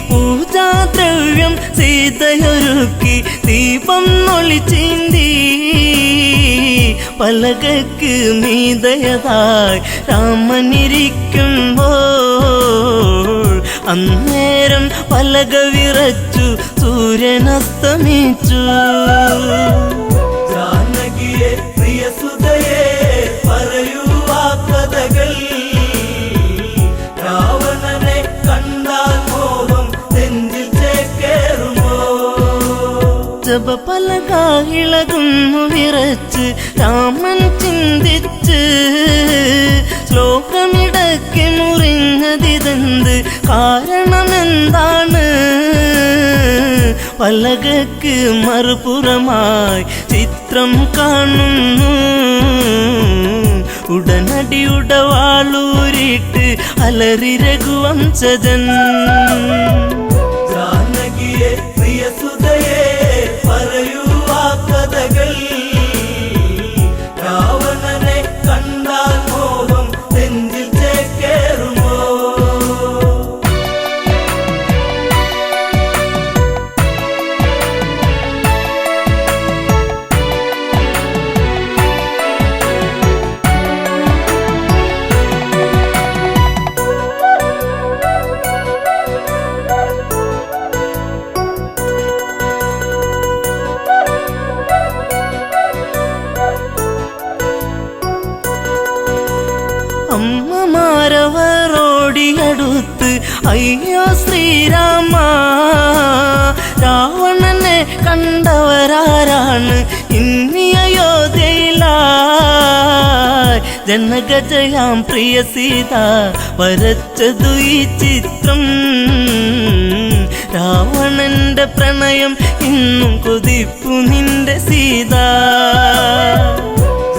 പൂജാദ്രവ്യം സീതയൊരുക്കി ദീപം ഒളിച്ചീന്തി. പലകക്ക് മീതയതായി രാമനിരിക്കുമ്പോൾ അന്നേരം പലക വിറച്ചു സൂര്യനസ്തമിച്ചു.
ജാനകിയെ പ്രിയസുതയെ പറയൂ ആ കഥകൾ. രാവണനെ കണ്ടാൽ മോഹം നെഞ്ചിൽ ചേക്കേറുമോ?
ജപപലക ഇളകുന്നു വിറച്ച് രാമൻ ചിന്തിച്ച്. ശ്ലോകമിടയ്ക്ക് മുറിഞ്ഞതിതെന്ത് കാരണമെന്താണ്? പലകക്ക് മറുപുറമായി ചിത്രം കാണുന്നു. ഉടനടി ഉടവാളൂരിട്ട് അലറി രഘുവംശജൻ.
ജാനകിയെ പ്രിയസുതയെ പറയൂ ആ കഥകൾ. രാവണനെ കണ്ടാൽ മോഹം നെഞ്ചിൽ ചേക്കേറുമോ?
അമ്മമാരവരോടിയടുത്ത് അയ്യോ ശ്രീരാമ, രാവണനെ കണ്ടവരാരാണ് ഇന്നി അയോധ്യയിലായി? ജനകജയാം പ്രിയ സീത വരച്ചതു ഈ ചിത്രം. രാവണന്റെ പ്രണയം ഇന്നും കൊതിപ്പു നിന്റെ സീത.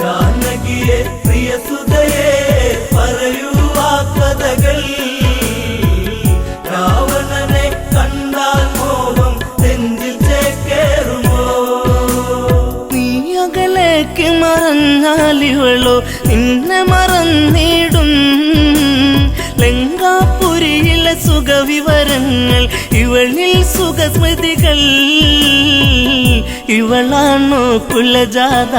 ജാനകിയെ പ്രിയസുതയെ പറയൂ ആ കഥകൾ. രാവണനെ കണ്ടാൽ മോഹം നെഞ്ചിൽ ചേക്കേറുമോ?
നീ അകലേക്ക് മറഞ്ഞാലിവളോ നിന്നെ മറന്നിടും. ലങ്കാപുരിയിലെ സുഖവിവരങ്ങൾ ഇവളിൽ സുഖസ്മൃതികൾ. ഇവളാണോ കുലജാത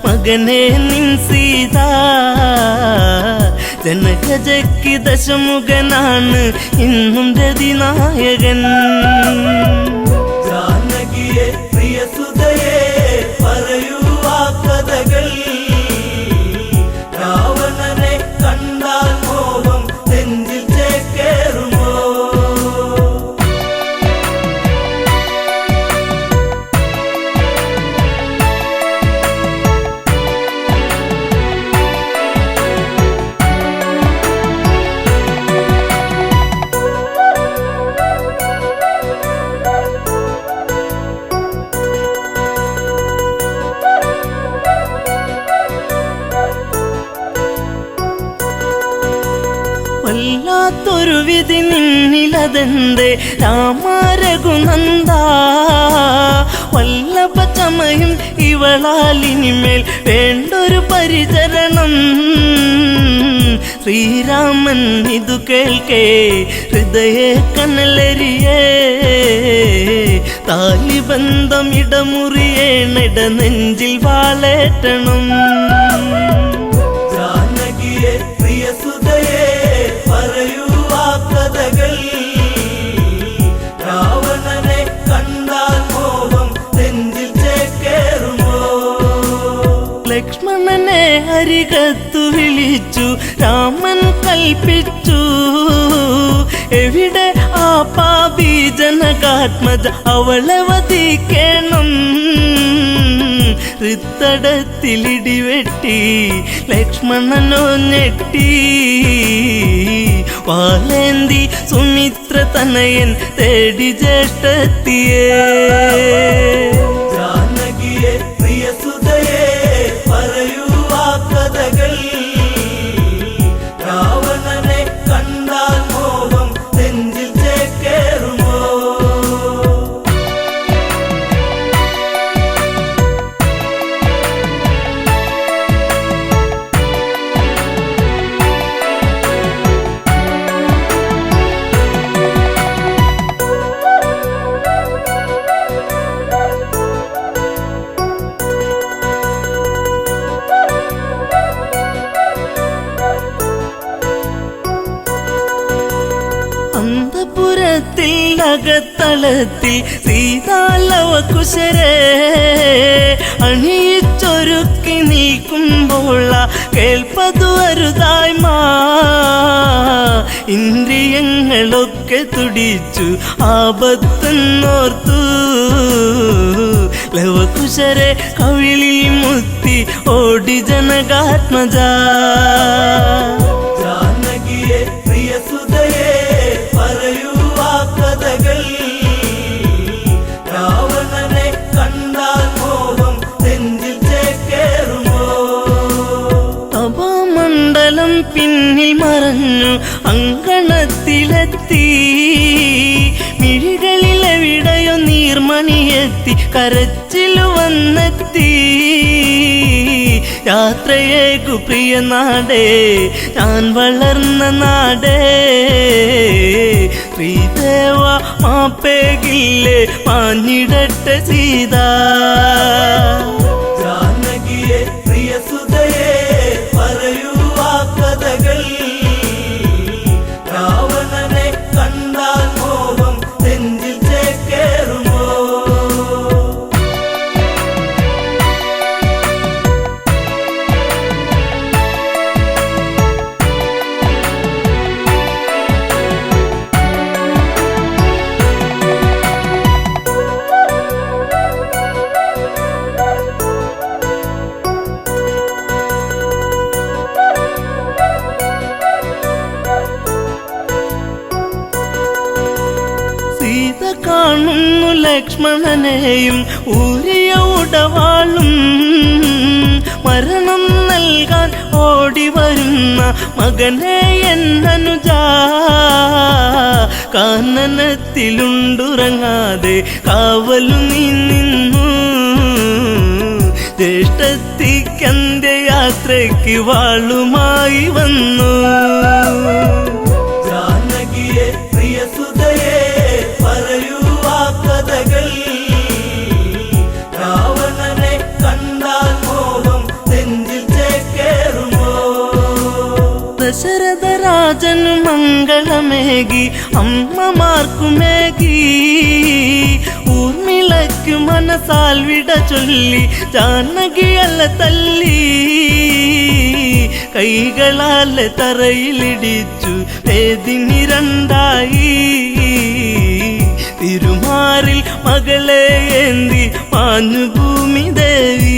മകനെ നിൻ സീത? ജനകജയ്ക്ക് ദശമുഖനാണ് ഇന്നും രതിനായകൻ.
ജാനകിയെ പ്രിയസുതയെ പറയൂ ആ കഥകൾ. രാവണനെ കണ്ടാൽ മോഹം നെഞ്ചിൽ ചേക്കേറുമോ?
വല്ലാത്തൊരു വിധി നിന്നിലതെന്തേ രാമ രഘുനന്ദ? വല്ലഭ ചമയും ഇവളാലിനിമേൽ വേണ്ടൊരു പരിചരണം. ശ്രീരാമൻ ഇതു കേൾക്കേ ഹൃദയ കനലരിയേ. താലിബന്ധം ഇടമുറിയേണിട നെഞ്ചിൽ വാളേറ്റണം.
ജാനകിയെ പ്രിയസുതയെ പറയൂ ആ കഥകൾ. രാവണനെ കണ്ടാൽ മോഹം നെഞ്ചിൽ ചേക്കേറുമോ?
ലക്ഷ്മണനെ അരികത്തു വിളിച്ചു രാമൻ കൽപ്പിച്ചു. എവിടെ ആ പാപി ജനകാത്മജ, അവളെ വധിക്കണം. ഹൃത്തടത്തിലിടിവെട്ടി ലക്ഷ്മണനോ ഞെട്ടി. വാലേന്തി സുമിത്ര തനയൻ തേടി ജ്യേഷ്ഠത്തിയേ.
ജാനകിയെ പ്രിയസുതയെ പറയൂ ആ കഥകൾ. രാവണനെ കണ്ടാൽ മോഹം നെഞ്ചിൽ ചേക്കേറുമോ?
അന്തപുരത്തിൽ അകത്തളത്തിൽ സീതാലവകുശരെ അണിയിച്ചൊരുക്കി നിൽക്കുമ്പോൾ കേൾപ്പതു അരുതായ്മ ഇന്ദ്രിയങ്ങളൊക്കെ തുടിച്ചു ആപത്തെന്നോർത്തു ലവകുശരെ കവിളിൽ മുത്തി ഓടി ജനകാത്മജ
ജാനകിയെ പ്രിയസുതയെ പറയൂ ആ കഥകൾ രാവണനെ കണ്ടാൽ മോഹം നെഞ്ചിൽ ചേക്കേറുമോ
തപോമണ്ഡലം പിന്നിൽ മറഞ്ഞു അങ്കണത്തിലെത്തി മിഴികളിലെവിടെയോ നീർമണിയെത്തി കരച്ചിലു വന്നെത്തി യാത്രയേക്കു പ്രിയ നാടേ ഞാൻ വളർന്ന നാടേ ശ്രീദേവ മാപ്പേകില്ലേ മാഞ്ഞിടട്ടെ സീത
ജാനകിയെ പ്രിയസുതയെ പറയൂ ആ കഥകൾ രാവണനെ കണ്ടാൽ മോഹം നെഞ്ചിൽ ചേക്കേറുമോ
സീത കാണുന്നു ലക്ഷ്മണനെയും ഊരിയ ഉടവാളും മരണം നൽകാൻ ഓടി വരുന്ന മകനെ എന്നനുജ കാനനത്തിലുണ്ടുറങ്ങാതെ കാവലു നീ നിന്നു ജ്യേഷ്ഠത്തിക്കന്റെ യാത്രയ്ക്ക് വാളുമായി വന്നു
ജാനകിയെ പ്രിയസുതയെ പറയൂ ആ കഥകൾ രാവണനെ കണ്ടാൽ മോഹം നെഞ്ചിൽ ചേക്കേറുമോ
ദശരഥ രാജനു മംഗളമേകി അമ്മമാർക്കുമേകി ഊർമിളയ്ക്കു മനസാൽ വിട ചൊല്ലി ജാനകിയല്ല തല്ലി കൈകളാലെ തറയിലിടിച്ചു വേദിനി രണ്ടായി തിരുമാറിൽ മകളെ ഏന്തി മാഞ്ഞു ഭൂമി ദേവി